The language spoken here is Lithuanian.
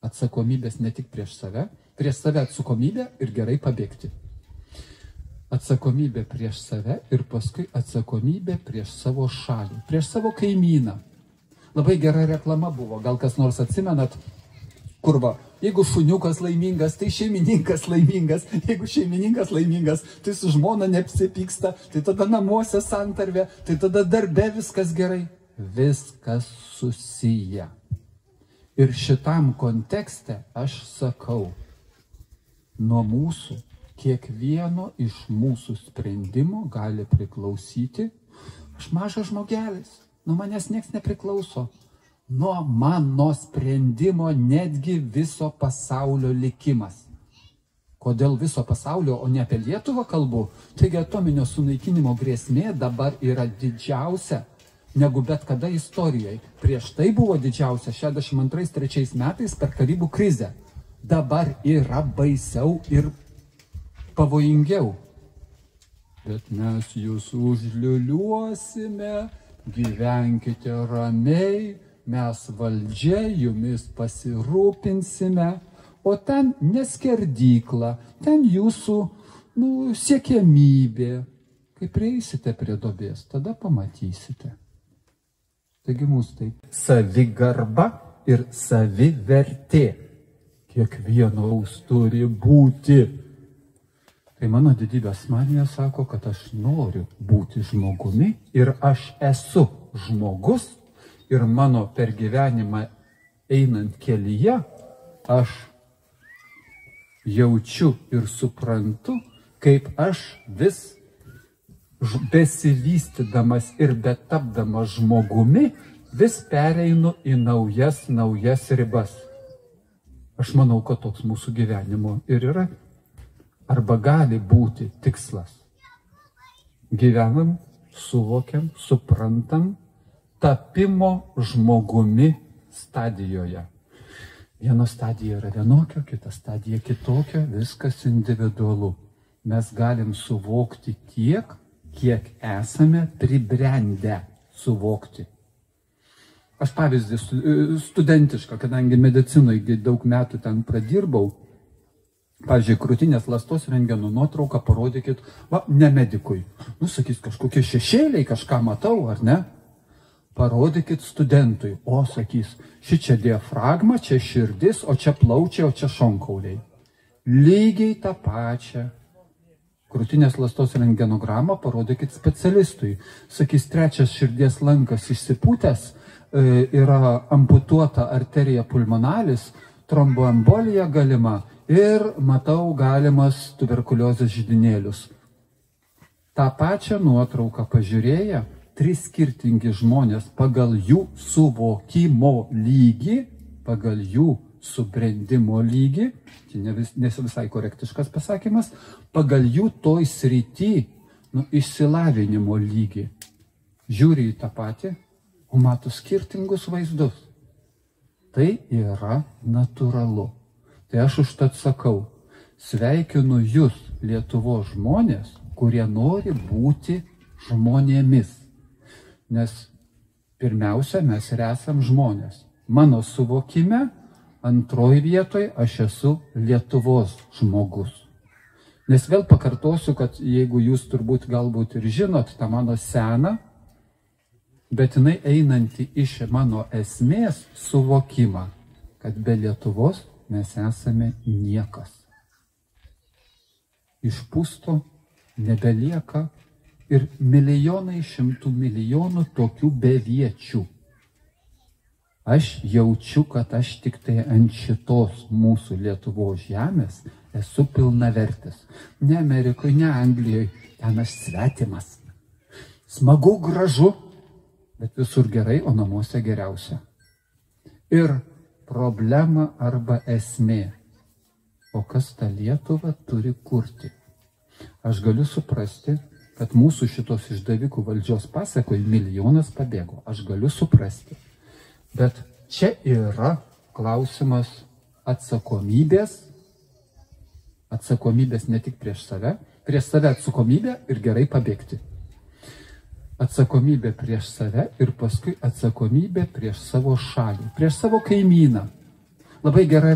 atsakomybės ne tik prieš save atsakomybę ir gerai pabėgti. Atsakomybė prieš save ir paskui atsakomybė prieš savo šalį, prieš savo kaimyną. Labai gera reklama buvo, gal kas nors atsimenat, kur va, jeigu šuniukas laimingas, tai šeimininkas laimingas, jeigu šeimininkas laimingas, tai su žmona neapsipyksta, tai tada namuose santarvė, tai tada darbe viskas gerai. Viskas susiję. Ir šitam kontekste aš sakau, nuo mūsų, kiekvieno iš mūsų sprendimo gali priklausyti, aš mažas žmogelis, nuo manęs nieks nepriklauso, nuo mano sprendimo netgi viso pasaulio likimas. Kodėl viso pasaulio, o ne apie Lietuvą kalbu? Taigi atominio sunaikinimo grėsmė dabar yra didžiausia negu bet kada istorijoje. Prieš tai buvo didžiausia 62-63 metais per Karibų krizę. Dabar yra baisiau ir pavojingiau. Bet mes jūs užliuliuosime, gyvenkite ramiai, mes valdžia jumis pasirūpinsime, o ten neskerdykla, ten jūsų siekiamybė. Kai prieisite prie duobės, tada pamatysite. Taigi mūsų taip. Savigarba ir savivertė. Kiekvienos turi būti. Tai mano didybės manija sako, kad aš noriu būti žmogumi ir aš esu žmogus ir mano per gyvenimą einant kelyje aš jaučiu ir suprantu, kaip aš vis besivystydamas ir betapdamas žmogumi vis pereinu į naujas ribas. Aš manau, kad toks mūsų gyvenimo ir yra. Arba gali būti tikslas. Gyvenam, suvokiam, suprantam tapimo žmogumi stadijoje. Viena stadija yra vienokia, kita stadija kitokia, viskas individualu. Mes galim suvokti tiek, kiek esame pribrendę suvokti. Aš pavyzdį studentišką, kadangi medicinoje daug metų ten pradirbau, pavyzdžiui, krūtinės ląstos rentgeno nuotrauką parodykit, ne medikui. Sakys, kažkokie šešėliai, kažką matau, ar ne? Parodykit studentui. O, sakys, čia diafragma, čia širdis, o čia plaučiai, o čia šonkauliai. Lygiai tą pačią krūtinės ląstos rentgenogramą parodykit specialistui. Sakys, trečias širdies lankas išsipūtęs, yra amputuota arterija pulmonalis, tromboembolija galima ir matau galimas tuberkuliozės židinėlius. Ta pačią nuotrauką pažiūrėję, 3 skirtingi žmonės pagal jų suvokimo lygį, pagal jų subrendimo lygį, nes visai korektiškas pasakymas, pagal jų toj srity, išsilavinimo lygį, žiūri į tą patį, o mato skirtingus vaizdus. Tai yra natūralu. Tai aš užtat sakau, sveikinu jūs, Lietuvos žmonės, kurie nori būti žmonėmis. Nes pirmiausia, mes ir esam žmonės. Mano suvokime, antroji vietoje aš esu Lietuvos žmogus. Nes vėl pakartosiu, kad jeigu jūs turbūt galbūt ir žinot tą mano seną, bet jinai einanti iš mano esmės suvokimą, kad be Lietuvos mes esame niekas. Išpūsto nebelieka ir milijonai, šimtų milijonų tokių beviečių. Aš jaučiu, kad aš tik tai ant šitos mūsų Lietuvos žemės esu pilnavertis. Ne Amerikoje, ne Anglijoje, ten aš svetimas. Smagu, gražu, bet visur gerai, o namuose geriausia. Ir problema arba esmė. O kas tą Lietuvą turi kurti? Aš galiu suprasti, kad mūsų šitos išdavikų valdžios pasakoje milijonas pabėgo. Aš galiu suprasti. Bet čia yra klausimas atsakomybės. Atsakomybės ne tik prieš save atsakomybę ir gerai pabėgti. atsakomybė prieš save ir paskui atsakomybė prieš savo šalį, prieš savo kaimyną. Labai gera